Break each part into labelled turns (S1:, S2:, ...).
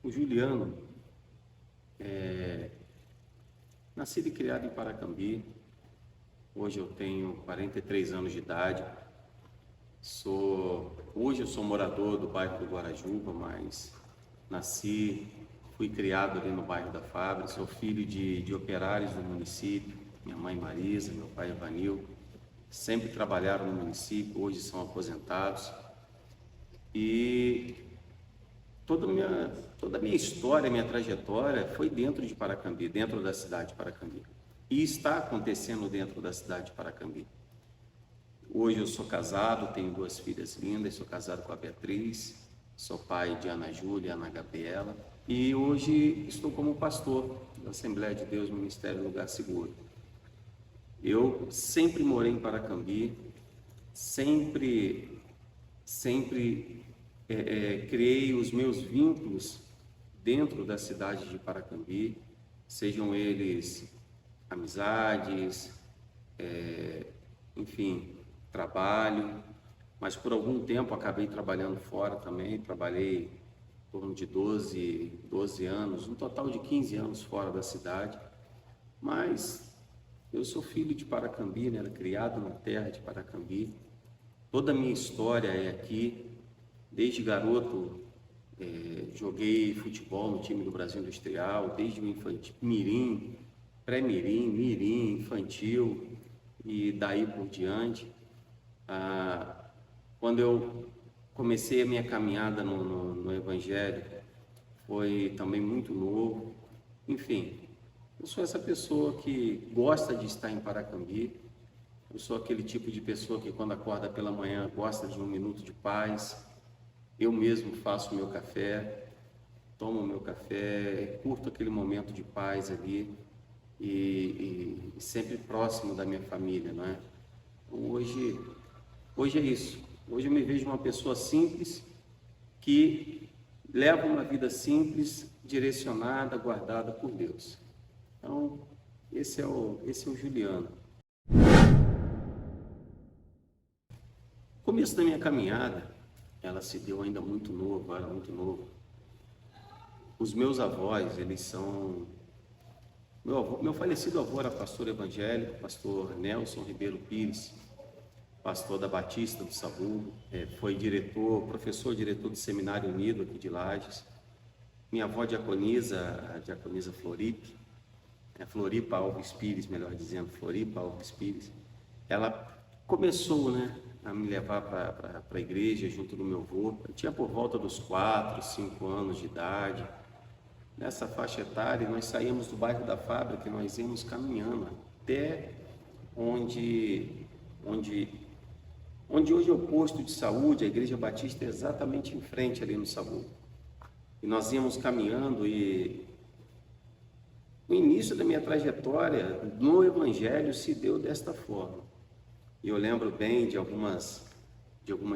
S1: O Juliano, nascido e criado em Paracambi. Hoje eu tenho 43 anos de idade. Hoje eu sou morador do bairro do Guarajuba, mas fui criado ali no bairro da Fábrica. Sou filho de operários do município. Minha mãe Marisa, meu pai Evanil, sempre trabalharam no município, hoje são aposentados. E toda a minha história, minha trajetória foi dentro de Paracambi, dentro da cidade de Paracambi. E está acontecendo dentro da cidade de Paracambi. Hoje eu sou casado, tenho 2 filhas lindas, sou casado com a Beatriz, sou pai de Ana Júlia e Ana Gabriela. E hoje estou como pastor da Assembleia de Deus Ministério Lugar Seguro. Eu sempre morei em Paracambi, sempre criei os meus vínculos dentro da cidade de Paracambi, sejam eles amizades, enfim, trabalho, mas por algum tempo acabei trabalhando fora também, trabalhei em torno de 12 anos, um total de 15 anos fora da cidade, mas eu sou filho de Paracambi, né? Criado na terra de Paracambi, toda a minha história é aqui. Desde garoto, joguei futebol no time do Brasil Industrial, desde o infantil, mirim, pré-mirim, mirim, infantil e daí por diante. Quando eu comecei a minha caminhada no Evangelho, foi também muito novo. Enfim, eu sou essa pessoa que gosta de estar em Paracambi. Eu sou aquele tipo de pessoa que quando acorda pela manhã gosta de um minuto de paz. Eu mesmo faço meu café, tomo meu café, curto aquele momento de paz ali e sempre próximo da minha família, não é? Hoje é isso. Hoje eu me vejo uma pessoa simples que leva uma vida simples, direcionada, guardada por Deus. Então, esse é o Juliano. O começo da minha caminhada, ela se deu ainda muito novo, eu era muito novo. Os meus avós, eles são... Meu falecido avô era pastor evangélico, pastor Nelson Ribeiro Pires, pastor da Batista do Sabugo, foi professor diretor do Seminário Unido aqui de Lages. Minha avó diaconisa, a diaconisa Floripa Alves Pires, melhor dizendo, Floripa Alves Pires, ela começou, né, a me levar para a igreja junto do meu avô. Eu tinha por volta dos 4, 5 anos de idade. Nessa faixa etária, nós saímos do bairro da Fábrica e nós íamos caminhando até onde hoje é o posto de saúde, a Igreja Batista é exatamente em frente ali no Sabugo. E nós íamos caminhando e o início da minha trajetória no Evangelho se deu desta forma. E eu lembro bem de algumas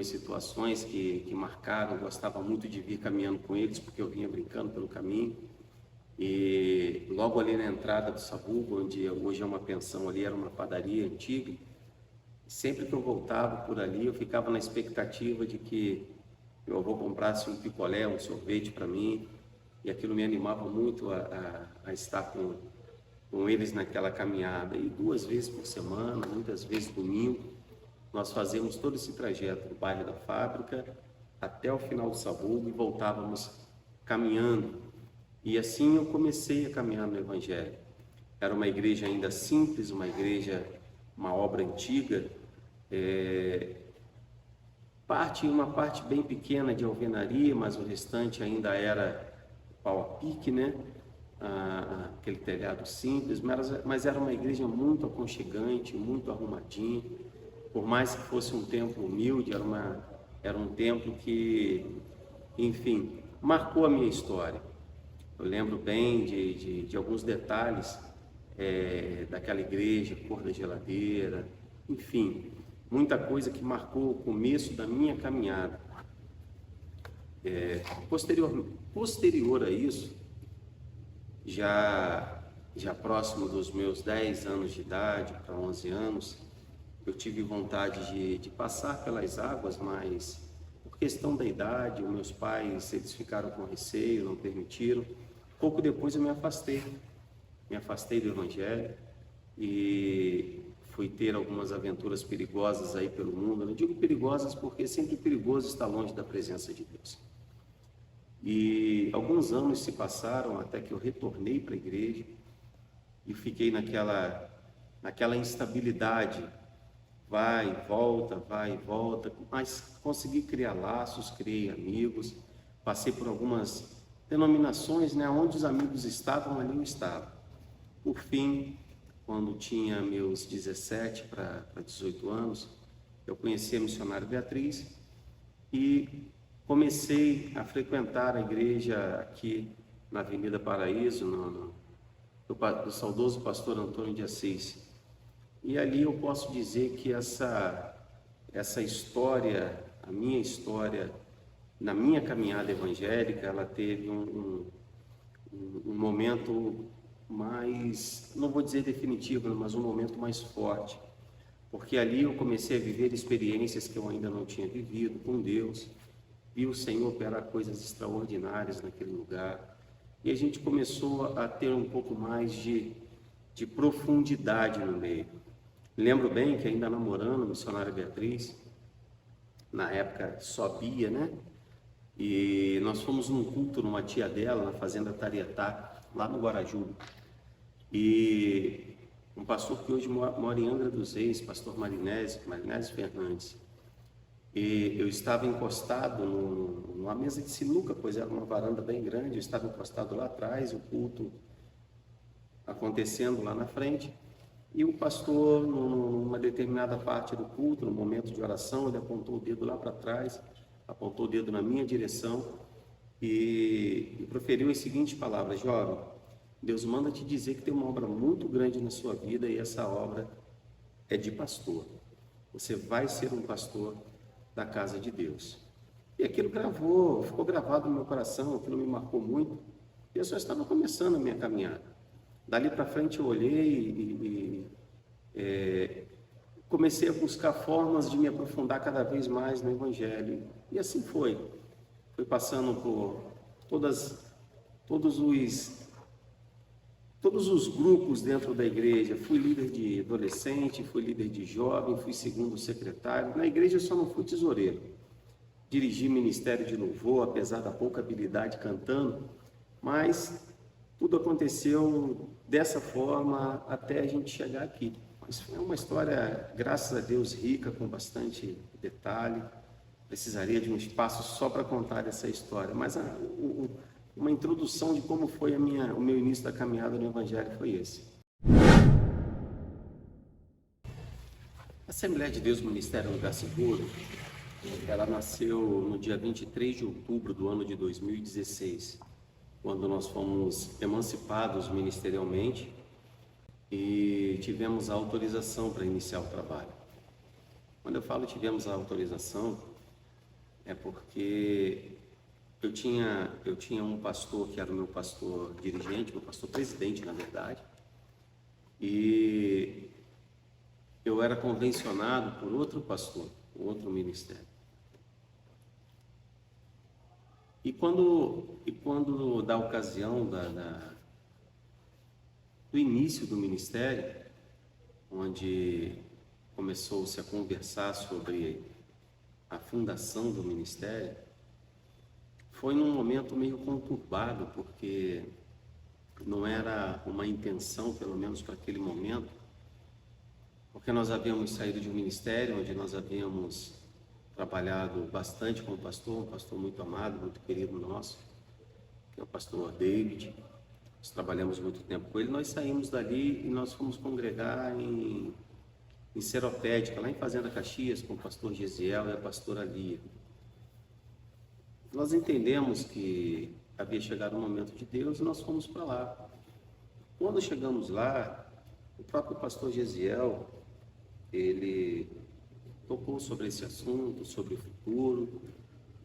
S1: situações que marcaram. Eu gostava muito de vir caminhando com eles, porque eu vinha brincando pelo caminho. E logo ali na entrada do Sabugo, onde hoje é uma pensão, ali era uma padaria antiga. Sempre que eu voltava por ali, eu ficava na expectativa de que meu avô comprasse um picolé, um sorvete para mim. E aquilo me animava muito a estar com eles naquela caminhada. E 2 vezes por semana, muitas vezes domingo, nós fazíamos todo esse trajeto do bairro da Fábrica até o final do Sabugo e voltávamos caminhando. E assim eu comecei a caminhar no Evangelho. Era uma igreja ainda simples, uma obra antiga, uma parte bem pequena de alvenaria, mas o restante ainda era pau a pique, né? Aquele telhado simples, mas era uma igreja muito aconchegante, muito arrumadinha. Por mais que fosse um templo humilde, era um templo que, enfim, marcou a minha história. Eu lembro bem de alguns detalhes daquela igreja, cor da geladeira, enfim, muita coisa que marcou o começo da minha caminhada. Posterior a isso, já próximo dos meus 10 anos de idade, para 11 anos, eu tive vontade de passar pelas águas, mas por questão da idade, os meus pais, eles ficaram com receio, não permitiram. Pouco depois eu me afastei do Evangelho e fui ter algumas aventuras perigosas aí pelo mundo. Eu não digo perigosas porque é sempre perigoso estar longe da presença de Deus. E alguns anos se passaram até que eu retornei para a igreja e fiquei naquela instabilidade, vai e volta, mas consegui criar laços, criei amigos, passei por algumas denominações, né, onde os amigos estavam, ali eu estava. Por fim, quando tinha meus 17 para 18 anos, eu conheci a missionária Beatriz e comecei a frequentar a igreja aqui na Avenida Paraíso, do saudoso pastor Antônio de Assis. E ali eu posso dizer que essa história, a minha história, na minha caminhada evangélica, ela teve um momento mais, não vou dizer definitivo, mas um momento mais forte, porque ali eu comecei a viver experiências que eu ainda não tinha vivido com Deus, vi o Senhor operar coisas extraordinárias naquele lugar, e a gente começou a ter um pouco mais de profundidade no meio. Lembro bem que ainda namorando a missionária Beatriz, na época só Bia, né? E nós fomos num culto numa tia dela, na fazenda Tarietá, lá no Guarajuba. E um pastor que hoje mora em Angra dos Reis, pastor Marinésio Fernandes. E eu estava encostado numa mesa de sinuca, pois era uma varanda bem grande, eu estava encostado lá atrás, o culto acontecendo lá na frente. E o pastor, numa determinada parte do culto, no momento de oração, ele apontou o dedo lá para trás, apontou o dedo na minha direção e proferiu as seguintes palavras: jovem, Deus manda te dizer que tem uma obra muito grande na sua vida e essa obra é de pastor. Você vai ser um pastor da casa de Deus. E aquilo ficou gravado no meu coração, aquilo me marcou muito. E eu só estava começando a minha caminhada. Dali para frente eu olhei e comecei a buscar formas de me aprofundar cada vez mais no Evangelho. E assim foi. Fui passando por todos os grupos dentro da igreja. Fui líder de adolescente, fui líder de jovem, fui segundo secretário. Na igreja eu só não fui tesoureiro. Dirigi ministério de louvor, apesar da pouca habilidade cantando, mas tudo aconteceu dessa forma até a gente chegar aqui. Mas foi uma história, graças a Deus, rica, com bastante detalhe. Precisaria de um espaço só para contar essa história, mas uma introdução de como foi o meu início da caminhada no Evangelho foi esse. A Assembleia de Deus Ministério Lugar Seguro, ela nasceu no dia 23 de outubro do ano de 2016, quando nós fomos emancipados ministerialmente e tivemos a autorização para iniciar o trabalho. Quando eu falo tivemos a autorização, é porque eu tinha um pastor que era o meu pastor dirigente, meu pastor presidente, na verdade, e eu era convencionado por outro pastor, outro ministério. E quando da ocasião do início do ministério, onde começou-se a conversar sobre a fundação do ministério, foi num momento meio conturbado, porque não era uma intenção, pelo menos para aquele momento, porque nós havíamos saído de um ministério onde nós havíamos trabalhado bastante com o pastor, um pastor muito amado, muito querido nosso, que é o pastor David. Nós trabalhamos muito tempo com ele. Nós saímos dali e nós fomos congregar em Seropédica, lá em Fazenda Caxias, com o pastor Gesiel e a pastora Lia. Nós entendemos que havia chegado o momento de Deus e nós fomos para lá. Quando chegamos lá, o próprio pastor Gesiel, ele tocou sobre esse assunto, sobre o futuro.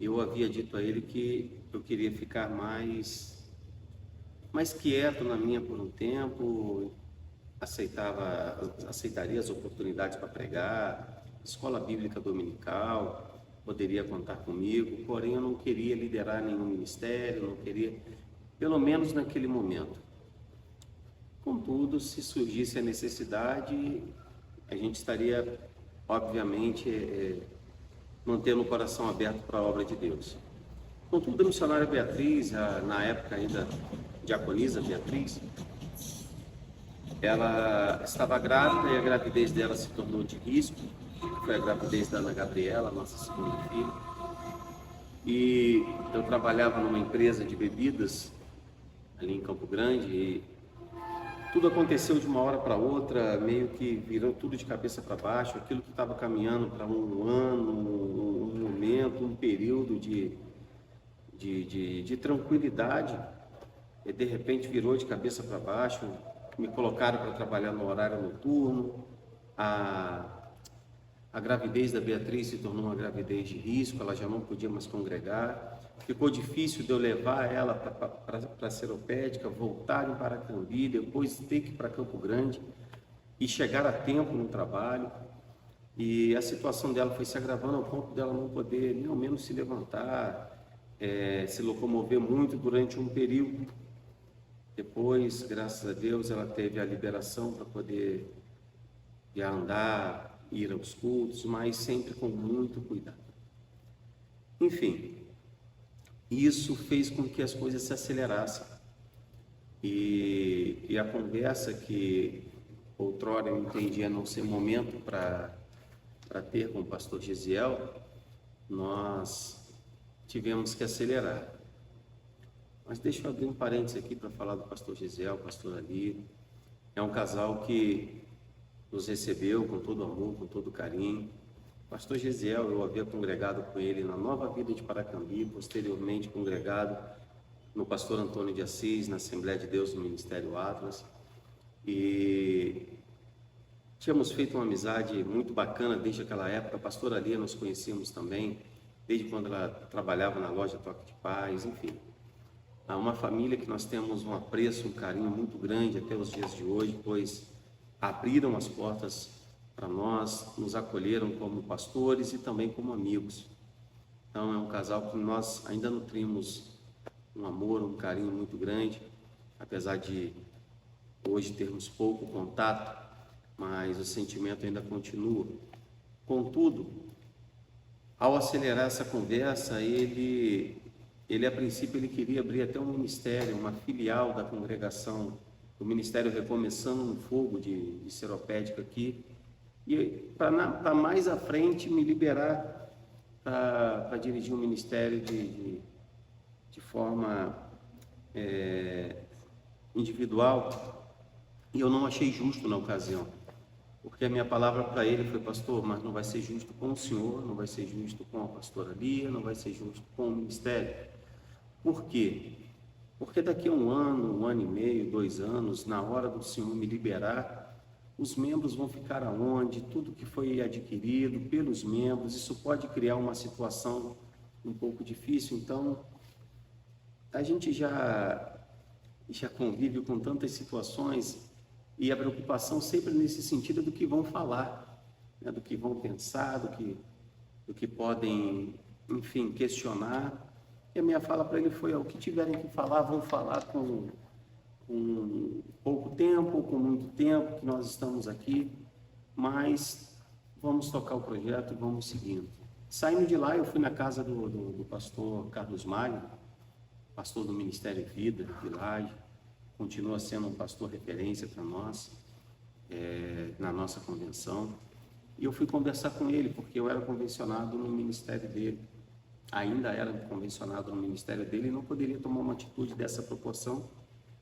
S1: Eu havia dito a ele que eu queria ficar mais quieto na minha por um tempo, aceitaria as oportunidades para pregar, escola bíblica dominical, poderia contar comigo, porém eu não queria liderar nenhum ministério, não queria, pelo menos naquele momento. Contudo, se surgisse a necessidade, a gente estaria, obviamente, mantendo o coração aberto para a obra de Deus. Contudo, a missionária Beatriz, na época ainda diaconisa Beatriz, ela estava grávida e a gravidez dela se tornou de risco. Foi a gravidez da Ana Gabriela, nossa segunda filha. E eu trabalhava numa empresa de bebidas ali em Campo Grande e tudo aconteceu de uma hora para outra, meio que virou tudo de cabeça para baixo. Aquilo que estava caminhando para um ano, um momento, um período de tranquilidade, e de repente virou de cabeça para baixo. Me colocaram para trabalhar no horário noturno. A gravidez da Beatriz se tornou uma gravidez de risco, ela já não podia mais congregar. Ficou difícil de eu levar ela para a seropédica, voltar em Paracambi, depois ter que ir para Campo Grande e chegar a tempo no trabalho. E a situação dela foi se agravando ao ponto dela não poder nem ao menos se levantar, se locomover muito durante um período. Depois, graças a Deus, ela teve a liberação para poder já andar, ir aos cultos, mas sempre com muito cuidado. Enfim, isso fez com que as coisas se acelerassem. E a conversa que outrora eu entendia não ser momento para ter com o pastor Gesiel, nós tivemos que acelerar. Mas deixa eu abrir um parênteses aqui para falar do pastor Gesiel, pastor Ali. É um casal que nos recebeu com todo amor, com todo carinho. Pastor Gesiel, eu havia congregado com ele na Nova Vida de Paracambi, posteriormente congregado no pastor Antônio de Assis, na Assembleia de Deus no Ministério Atlas. E tínhamos feito uma amizade muito bacana desde aquela época. A pastora Lia nós conhecíamos também, desde quando ela trabalhava na loja Toque de Paz, enfim. Há uma família que nós temos um apreço, um carinho muito grande até os dias de hoje, pois abriram as portas para nós, nos acolheram como pastores e também como amigos. Então é um casal que nós ainda nutrimos um amor, um carinho muito grande, apesar de hoje termos pouco contato, mas o sentimento ainda continua. Contudo, ao acelerar essa conversa, ele a princípio ele queria abrir até um ministério, uma filial da congregação, o ministério Recomeçando no Fogo de Seropédica aqui, e para mais à frente me liberar para dirigir um ministério de forma individual, e eu não achei justo na ocasião, porque a minha palavra para ele foi: pastor, mas não vai ser justo com o senhor, não vai ser justo com a pastora Lia, não vai ser justo com o ministério. Por quê? Porque daqui a um ano e meio, 2 anos, na hora do Senhor me liberar, os membros vão ficar aonde? Tudo que foi adquirido pelos membros, isso pode criar uma situação um pouco difícil. Então, a gente já convive com tantas situações, e a preocupação sempre nesse sentido do que vão falar, né? Do que vão pensar, do que podem, enfim, questionar. E a minha fala para ele foi: o que tiverem que falar, vão falar com pouco tempo, com muito tempo, que nós estamos aqui, mas vamos tocar o projeto e vamos seguindo. Saindo de lá, eu fui na casa do pastor Carlos Magno, pastor do Ministério Vida de Laje, continua sendo um pastor referência para nós, na nossa convenção. E eu fui conversar com ele, porque eu era convencionado no ministério dele. Ainda era convencionado no ministério dele e não poderia tomar uma atitude dessa proporção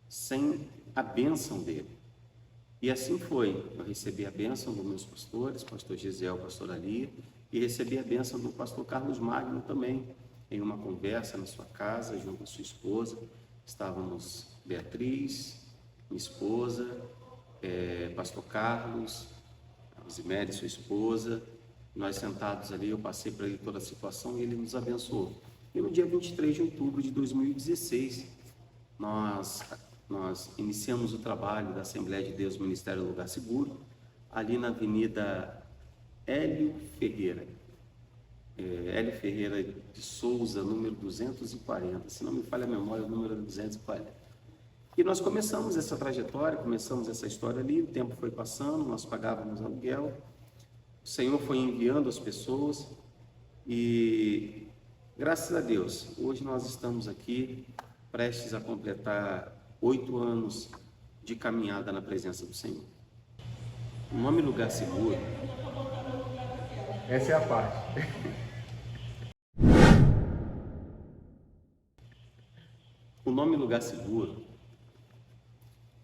S1: sem a bênção dele. E assim foi. Eu recebi a bênção dos meus pastores, pastor Gesiel, pastor Ali, e recebi a bênção do pastor Carlos Magno também, em uma conversa na sua casa, junto à sua esposa. Estávamos Beatriz, minha esposa, pastor Carlos, Rosemary, sua esposa, nós sentados ali. Eu passei para ele toda a situação e ele nos abençoou. E no dia 23 de outubro de 2016, nós iniciamos o trabalho da Assembleia de Deus Ministério Lugar Seguro, ali na Avenida Hélio Ferreira. L. Ferreira de Souza, número 240, se não me falha a memória, o número é 240. E nós começamos essa trajetória, começamos essa história ali, o tempo foi passando, nós pagávamos aluguel, o Senhor foi enviando as pessoas e, graças a Deus, hoje nós estamos aqui prestes a completar 8 anos de caminhada na presença do Senhor. O nome Lugar Seguro.
S2: Essa é a parte.
S1: O nome Lugar Seguro,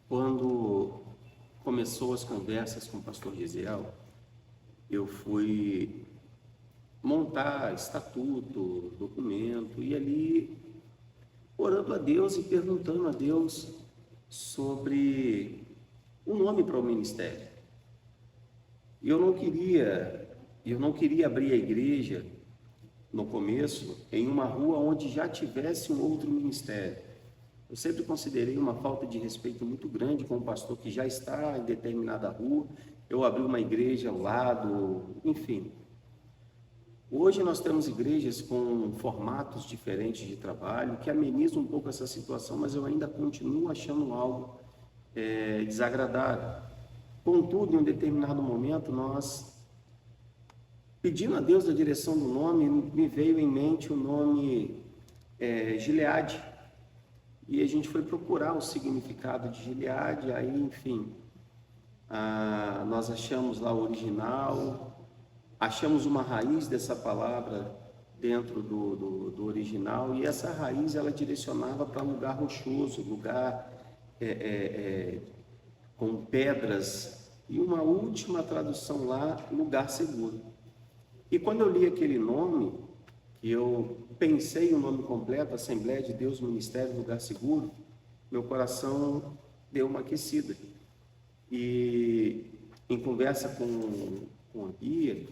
S1: quando começou as conversas com o pastor Gisiel, eu fui montar estatuto, documento, e ali orando a Deus e perguntando a Deus sobre um nome para o ministério. Eu não queria abrir a igreja no começo em uma rua onde já tivesse um outro ministério. Eu sempre considerei uma falta de respeito muito grande com o pastor que já está em determinada rua. Eu abri uma igreja ao lado, enfim. Hoje nós temos igrejas com formatos diferentes de trabalho que amenizam um pouco essa situação, mas eu ainda continuo achando algo desagradável. Contudo, em um determinado momento, nós, pedindo a Deus a direção do nome, me veio em mente o nome Gileade. E a gente foi procurar o significado de Gileade, aí, enfim, nós achamos lá o original, achamos uma raiz dessa palavra dentro do original, e essa raiz ela direcionava para lugar rochoso, lugar com pedras, e uma última tradução lá, lugar seguro. E quando eu li aquele nome, que eu pensei o nome completo, Assembleia de Deus, Ministério Lugar Seguro, meu coração deu uma aquecida. E em conversa com a guia,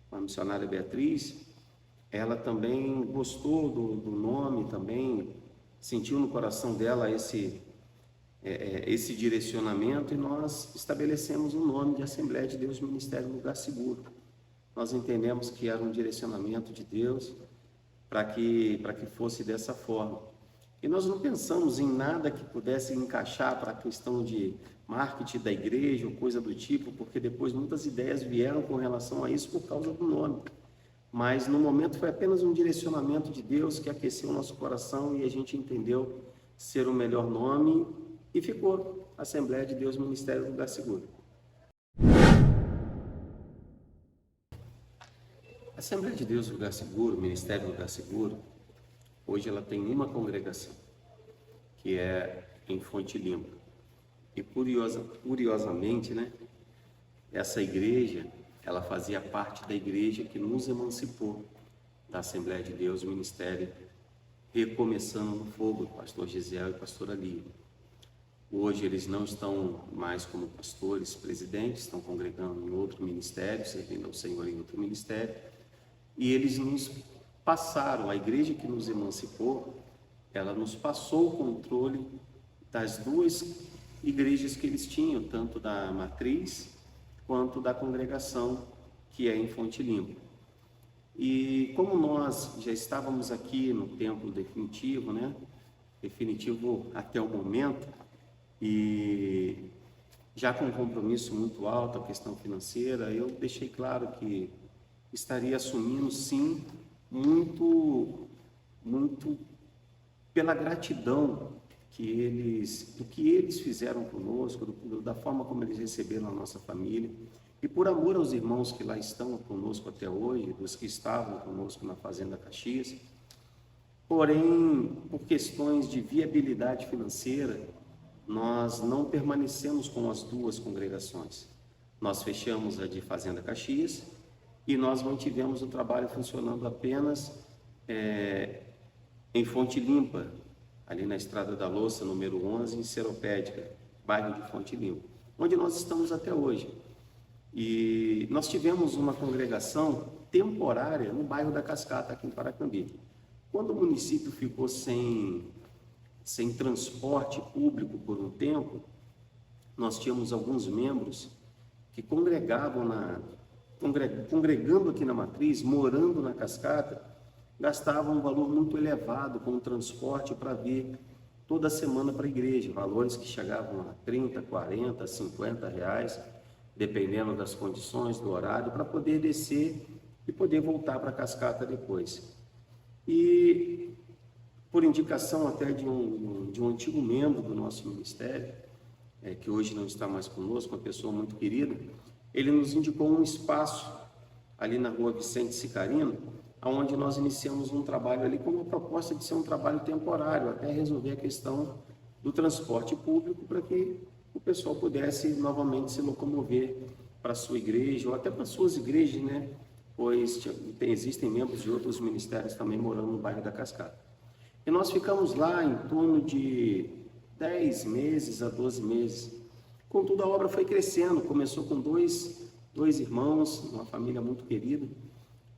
S1: com a missionária Beatriz, ela também gostou do nome, também sentiu no coração dela esse direcionamento, e nós estabelecemos um nome de Assembleia de Deus, Ministério Lugar Seguro. Nós entendemos que era um direcionamento de Deus para que fosse dessa forma. E nós não pensamos em nada que pudesse encaixar para a questão de marketing da igreja ou coisa do tipo, porque depois muitas ideias vieram com relação a isso por causa do nome. Mas no momento foi apenas um direcionamento de Deus que aqueceu o nosso coração e a gente entendeu ser o melhor nome e ficou Assembleia de Deus, Ministério Lugar Seguro. Assembleia de Deus Lugar Seguro, Ministério Lugar Seguro, hoje ela tem uma congregação, que é em Fonte Limpa. E curiosamente, né, essa igreja, ela fazia parte da igreja que nos emancipou da Assembleia de Deus, Ministério Recomeçando no Fogo, pastor Gisiel e pastora Lia. Hoje eles não estão mais como pastores, presidentes, estão congregando em outro ministério, servindo ao Senhor em outro ministério. E eles nos passaram, a igreja que nos emancipou, ela nos passou o controle das duas igrejas que eles tinham, tanto da matriz quanto da congregação que é em Fonte Limpa. E como nós já estávamos aqui no tempo definitivo, né? Definitivo até o momento, e já com um compromisso muito alto, a questão financeira, eu deixei claro que estaria assumindo, sim, muito pela gratidão do que eles fizeram conosco, da forma como eles receberam a nossa família, e por amor aos irmãos que lá estão conosco até hoje, dos que estavam conosco na Fazenda Caxias. Porém, por questões de viabilidade financeira, nós não permanecemos com as duas congregações. Nós fechamos a de Fazenda Caxias e nós mantivemos o trabalho funcionando apenas em Fonte Limpa, ali na Estrada da Louça, número 11, em Seropédica, bairro de Fonte Limpa, onde nós estamos até hoje. E nós tivemos uma congregação temporária no bairro da Cascata, aqui em Paracambi. Quando o município ficou sem transporte público por um tempo, nós tínhamos alguns membros que congregavam congregando aqui na Matriz, morando na Cascata, gastavam um valor muito elevado com o transporte para vir toda semana para a igreja, valores que chegavam a 30, 40, 50 reais, dependendo das condições, do horário, para poder descer e poder voltar para a Cascata depois. E por indicação até de um antigo membro do nosso ministério, que hoje não está mais conosco, uma pessoa muito querida, ele nos indicou um espaço ali na rua Vicente Sicarino, onde nós iniciamos um trabalho ali com uma proposta de ser um trabalho temporário, até resolver a questão do transporte público para que o pessoal pudesse novamente se locomover para a sua igreja ou até para suas igrejas, né? Pois existem membros de outros ministérios também morando no bairro da Cascata. E nós ficamos lá em torno de 10 meses a 12 meses. Contudo, a obra foi crescendo, começou com dois irmãos, uma família muito querida,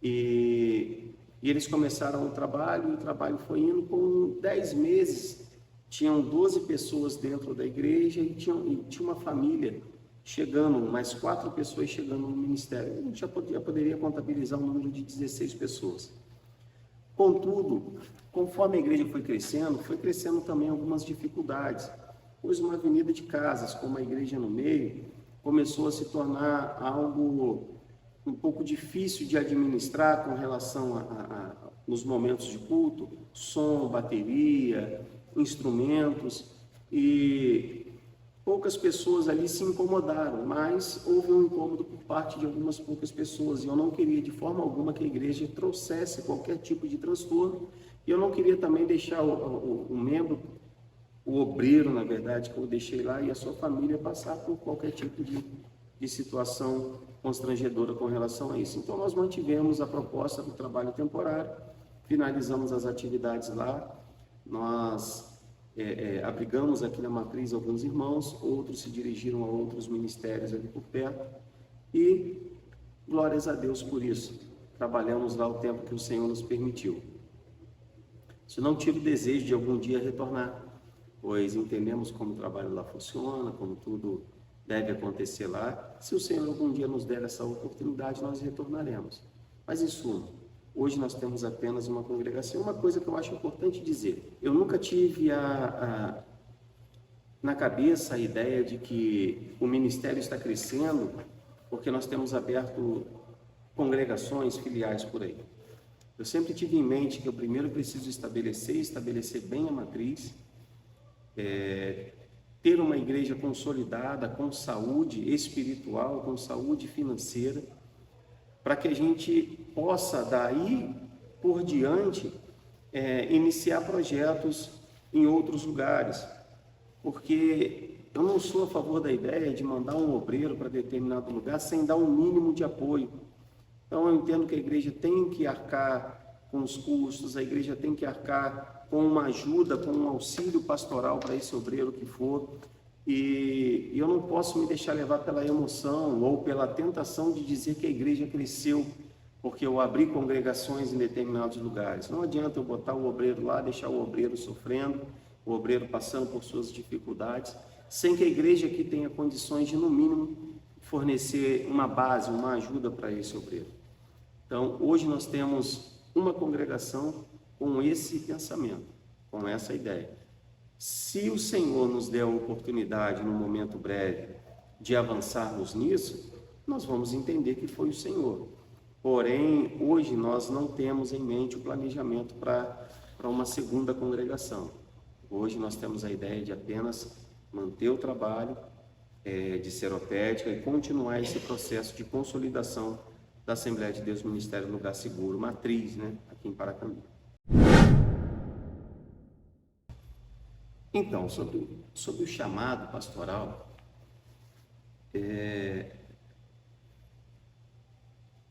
S1: e eles começaram o trabalho, e o trabalho foi indo. Com 10 meses, tinham 12 pessoas dentro da igreja e tinha uma família chegando, mais 4 pessoas chegando no ministério. A gente já poderia contabilizar um número de 16 pessoas. Contudo, conforme a igreja foi crescendo também algumas dificuldades, pois uma avenida de casas com uma igreja no meio começou a se tornar algo um pouco difícil de administrar com relação nos momentos de culto, som, bateria, instrumentos, e poucas pessoas ali se incomodaram, mas houve um incômodo por parte de algumas poucas pessoas, e eu não queria de forma alguma que a igreja trouxesse qualquer tipo de transtorno, e eu não queria também deixar o membro, o obreiro, na verdade, que eu deixei lá, e a sua família passar por qualquer tipo de situação constrangedora com relação a isso. Então, nós mantivemos a proposta do trabalho temporário, finalizamos as atividades lá, nós abrigamos aqui na Matriz alguns irmãos, outros se dirigiram a outros ministérios ali por perto, e glórias a Deus por isso. Trabalhamos lá o tempo que o Senhor nos permitiu. Se não tive o desejo de algum dia retornar, pois entendemos como o trabalho lá funciona, como tudo deve acontecer lá. Se o Senhor algum dia nos der essa oportunidade, nós retornaremos. Mas, em suma, hoje nós temos apenas uma congregação. Uma coisa que eu acho importante dizer, eu nunca tive na cabeça a ideia de que o ministério está crescendo porque nós temos aberto congregações, filiais por aí. Eu sempre tive em mente que eu primeiro preciso estabelecer bem a matriz, ter uma igreja consolidada, com saúde espiritual, com saúde financeira, para que a gente possa, daí por diante, iniciar projetos em outros lugares. Porque eu não sou a favor da ideia de mandar um obreiro para determinado lugar sem dar um mínimo de apoio. Então, eu entendo que a igreja tem que arcar com os custos, a igreja tem que arcar com uma ajuda, com um auxílio pastoral para esse obreiro que for, e eu não posso me deixar levar pela emoção ou pela tentação de dizer que a igreja cresceu porque eu abri congregações em determinados lugares. Não adianta eu botar o obreiro lá, deixar o obreiro sofrendo, o obreiro passando por suas dificuldades, sem que a igreja aqui tenha condições de, no mínimo, fornecer uma base, uma ajuda para esse obreiro. Então, hoje nós temos uma congregação com esse pensamento, com essa ideia. Se o Senhor nos der a oportunidade, num momento breve, de avançarmos nisso, nós vamos entender que foi o Senhor. Porém, hoje nós não temos em mente o planejamento para uma segunda congregação. Hoje nós temos a ideia de apenas manter o trabalho de seropédica e continuar esse processo de consolidação da Assembleia de Deus Ministério Lugar Seguro, matriz, né, aqui em Paracambi. Então, sobre o chamado pastoral,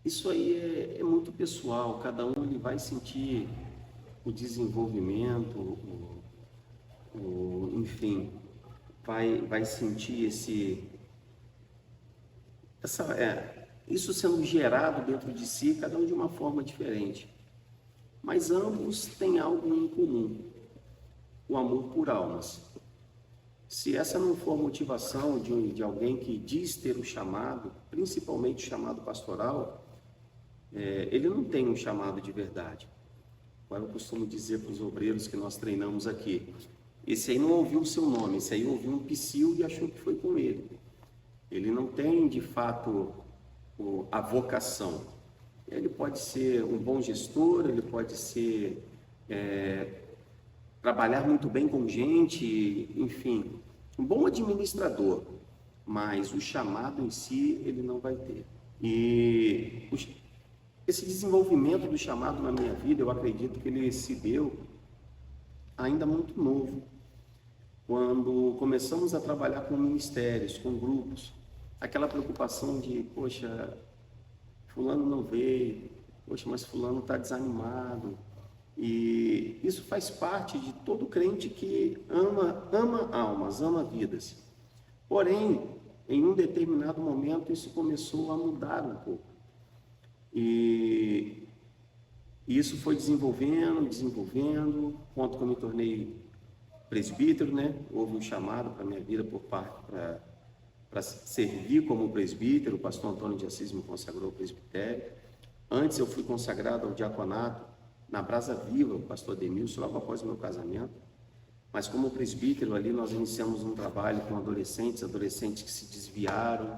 S1: isso aí é muito pessoal, cada um ele vai sentir o desenvolvimento, enfim, vai sentir isso sendo gerado dentro de si, cada um de uma forma diferente. Mas ambos têm algo em comum, o amor por almas. Se essa não for a motivação de alguém que diz ter o chamado, principalmente o chamado pastoral, ele não tem um chamado de verdade. Agora eu costumo dizer para os obreiros que nós treinamos aqui, esse aí não ouviu o seu nome, esse aí ouviu um psil e achou que foi com ele. Ele não tem, de fato, a vocação. Ele pode ser um bom gestor, ele pode ser trabalhar muito bem com gente, enfim, um bom administrador, mas o chamado em si ele não vai ter. E esse desenvolvimento do chamado na minha vida, eu acredito que ele se deu ainda muito novo, quando começamos a trabalhar com ministérios, com grupos, aquela preocupação de, poxa, fulano não veio, poxa, mas fulano está desanimado. E isso faz parte de todo crente que ama almas, ama vidas. Porém, em um determinado momento, isso começou a mudar um pouco. E isso foi desenvolvendo, ponto que eu me tornei presbítero, né? Houve um chamado para a minha vida para servir como presbítero. O pastor Antônio de Assis me consagrou ao presbitério. Antes eu fui consagrado ao diaconato na Brasa Viva, o pastor Demilson, logo após o meu casamento. Mas como presbítero ali, nós iniciamos um trabalho com adolescentes que se desviaram,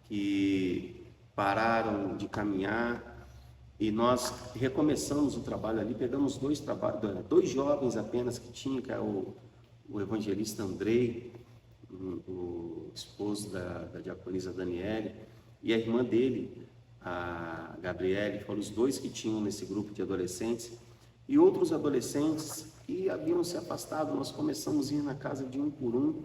S1: que pararam de caminhar, e nós recomeçamos o trabalho ali, pegamos dois jovens apenas que tinha, que é o evangelista Andrei, o esposo da diaconisa Daniele, e a irmã dele, a Gabriele, foram os dois que tinham nesse grupo de adolescentes, e outros adolescentes que haviam se afastado. Nós começamos a ir na casa de um por um.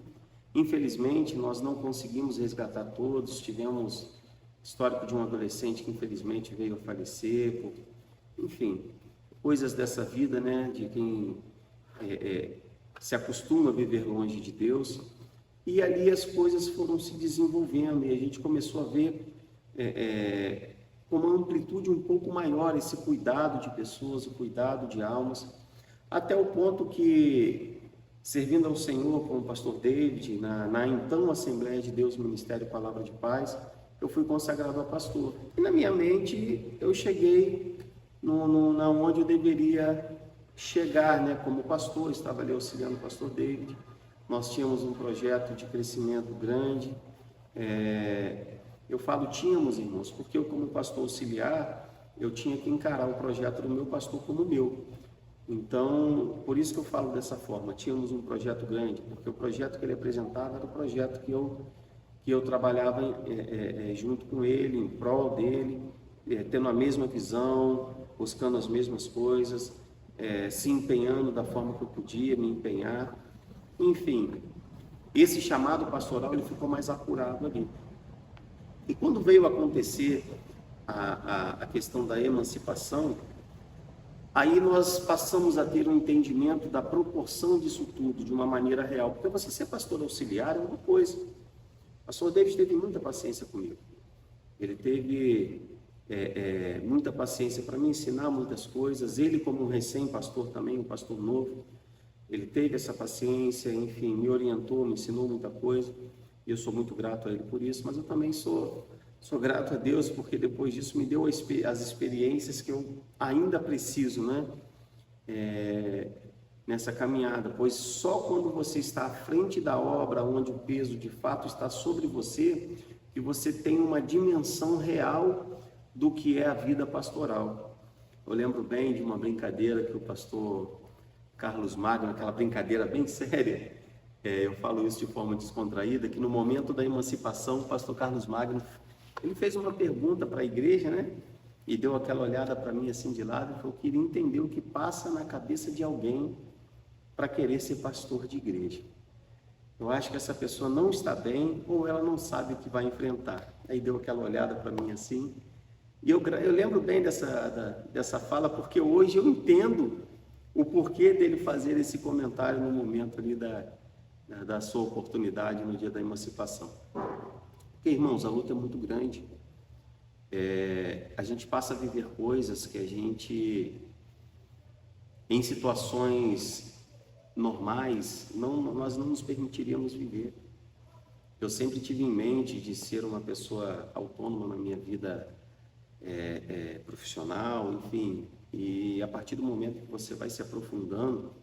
S1: Infelizmente, nós não conseguimos resgatar todos. Tivemos histórico de um adolescente que infelizmente veio a falecer, enfim, coisas dessa vida, né, de quem se acostuma a viver longe de Deus. E ali as coisas foram se desenvolvendo e a gente começou a ver com uma amplitude um pouco maior esse cuidado de pessoas, o cuidado de almas, até o ponto que, servindo ao Senhor com o pastor David, na então Assembleia de Deus Ministério Palavra de Paz, eu fui consagrado a pastor. E na minha mente eu cheguei na onde eu deveria chegar, né? Como pastor, estava ali auxiliando o pastor David. Nós tínhamos um projeto de crescimento grande. Eu falo tínhamos, irmãos, porque eu, como pastor auxiliar, eu tinha que encarar o projeto do meu pastor como meu. Então, por isso que eu falo dessa forma, tínhamos um projeto grande, porque o projeto que ele apresentava era o projeto que eu trabalhava junto com ele, em prol dele, tendo a mesma visão, buscando as mesmas coisas, se empenhando da forma que eu podia me empenhar. Enfim, esse chamado pastoral ele ficou mais acurado ali. E quando veio acontecer a questão da emancipação, aí nós passamos a ter um entendimento da proporção disso tudo de uma maneira real. Porque você ser pastor auxiliar é uma coisa. O pastor David teve muita paciência comigo. Ele teve muita paciência para me ensinar muitas coisas. Ele, como um recém-pastor também, um pastor novo, ele teve essa paciência, enfim, me orientou, me ensinou muita coisa. E eu sou muito grato a ele por isso, mas eu também sou grato a Deus, porque depois disso me deu as experiências que eu ainda preciso, né? Nessa caminhada, pois só quando você está à frente da obra, onde o peso de fato está sobre você, que você tem uma dimensão real do que é a vida pastoral. Eu lembro bem de uma brincadeira que o pastor Carlos Magno, aquela brincadeira bem séria, eu falo isso de forma descontraída, que no momento da emancipação, o pastor Carlos Magno, ele fez uma pergunta para a igreja, né? E deu aquela olhada para mim assim de lado e falou: eu queria entender o que passa na cabeça de alguém para querer ser pastor de igreja. Eu acho que essa pessoa não está bem ou ela não sabe o que vai enfrentar. Aí deu aquela olhada para mim assim. E eu lembro bem dessa fala, porque hoje eu entendo o porquê dele fazer esse comentário no momento ali da sua oportunidade no dia da emancipação. Porque, irmãos, a luta é muito grande. A gente passa a viver coisas que a gente, em situações normais, nós não nos permitiríamos viver. Eu sempre tive em mente de ser uma pessoa autônoma na minha vida profissional, enfim, e a partir do momento que você vai se aprofundando,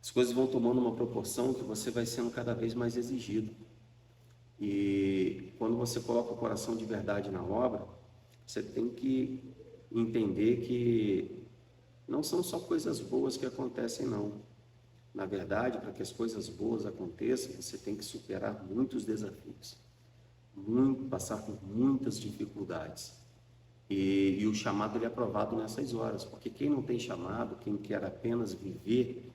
S1: as coisas vão tomando uma proporção que você vai sendo cada vez mais exigido. E quando você coloca o coração de verdade na obra, você tem que entender que não são só coisas boas que acontecem, não. Na verdade, para que as coisas boas aconteçam, você tem que superar muitos desafios, passar por muitas dificuldades. E o chamado ele é aprovado nessas horas, porque quem não tem chamado, quem quer apenas viver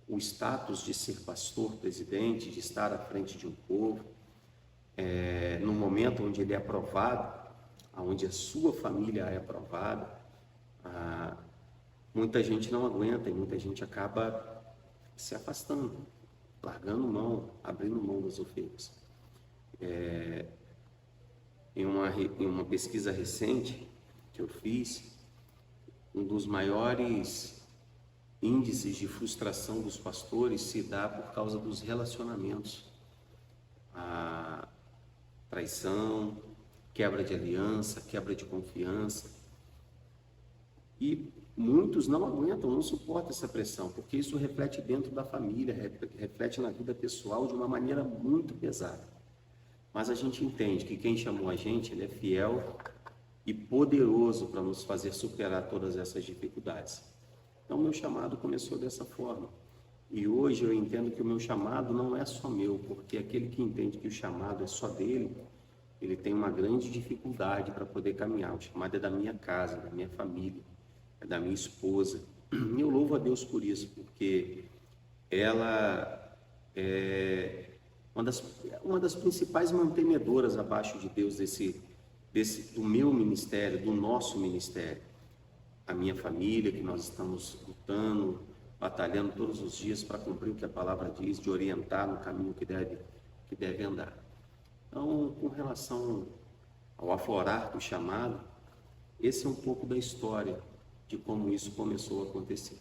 S1: o status de ser pastor, presidente, de estar à frente de um povo, no momento onde ele é aprovado, onde a sua família é aprovada, muita gente não aguenta e muita gente acaba se afastando, largando mão, abrindo mão das ofertas. Em uma pesquisa recente que eu fiz, um dos maiores índices de frustração dos pastores se dá por causa dos relacionamentos. A traição, quebra de aliança, quebra de confiança. E muitos não aguentam, não suportam essa pressão, porque isso reflete dentro da família, reflete na vida pessoal de uma maneira muito pesada. Mas a gente entende que quem chamou a gente, ele é fiel e poderoso para nos fazer superar todas essas dificuldades. Então, meu chamado começou dessa forma. E hoje eu entendo que o meu chamado não é só meu, porque aquele que entende que o chamado é só dele, ele tem uma grande dificuldade para poder caminhar. O chamado é da minha casa, da minha família, é da minha esposa. E eu louvo a Deus por isso, porque ela é uma das principais mantenedoras abaixo de Deus do meu ministério, do nosso ministério. A minha família, que nós estamos lutando, batalhando todos os dias para cumprir o que a palavra diz, de orientar no caminho que deve andar. Então, com relação ao aflorar do chamado, esse é um pouco da história de como isso começou a acontecer.